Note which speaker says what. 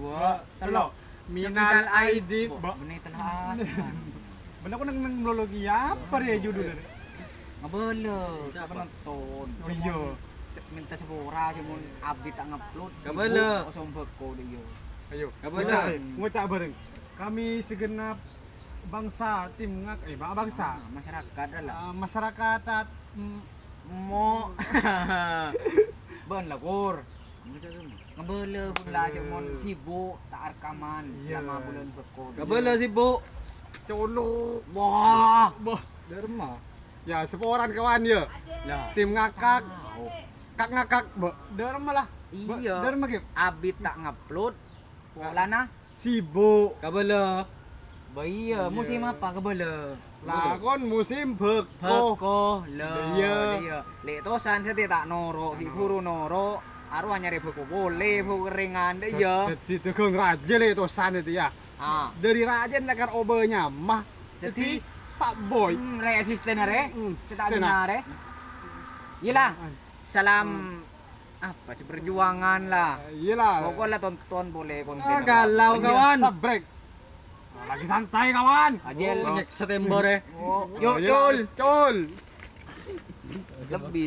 Speaker 1: dua,
Speaker 2: Telo.
Speaker 1: Minal Aidin.
Speaker 2: Ba-
Speaker 1: Bener telah asan.
Speaker 2: Bener aku nang menologi apa ya judulnya?
Speaker 1: Ngebele, kita penonton.
Speaker 2: Oh iya.
Speaker 1: Minta sepura cuman abdi tak ngupload.
Speaker 3: Ngebele.
Speaker 1: Kosong beko dia.
Speaker 2: Ayo.
Speaker 3: Kabar
Speaker 2: Ngucap bareng. Kami segenap bangsa bangsa
Speaker 1: Masyarakat lah.
Speaker 2: masyarakat
Speaker 1: Mo. Ben lah kur. Ngebele pula cuman sibuk tak rekaman
Speaker 2: Iya.
Speaker 1: selama bulan beko.
Speaker 3: Kabel sibuk.
Speaker 2: colo.
Speaker 1: Wah.
Speaker 2: Bah,
Speaker 3: Derma.
Speaker 2: ya seporan kawan ya.
Speaker 1: Lah.
Speaker 2: Tim ngakak,
Speaker 1: Oh.
Speaker 2: kak ngakak, derma lah.
Speaker 1: Iya.
Speaker 2: Derma gitu.
Speaker 1: Abdi tak ngupload. Wala na.
Speaker 2: Sibuk.
Speaker 3: Kabel.
Speaker 1: Iya, musim apa kebele?
Speaker 2: Lakon musim beko.
Speaker 1: Beko le.
Speaker 2: Iya.
Speaker 1: Iya. Lek tosan sete tak noro, di puru noro. Aru nyari beko boleh, beko keringan deh ya.
Speaker 2: Jadi tegang raja le itu sana itu ya.
Speaker 1: Ah.
Speaker 2: Dari raja nakar obenya mah. Jadi Pak Boy.
Speaker 1: Re asisten are. Kita
Speaker 2: asisten,
Speaker 1: guna are. Iyalah. Salam apa sih perjuangan lah.
Speaker 2: Iyalah.
Speaker 1: Pokoknya tonton boleh konten.
Speaker 3: Ah, galau kawan.
Speaker 2: Sabrek. Lagi santai kawan.
Speaker 1: Ajel.
Speaker 3: Banyak September ya.
Speaker 1: Oh, yuk,
Speaker 2: Iya,
Speaker 1: cul.
Speaker 2: Cul.
Speaker 1: Lebih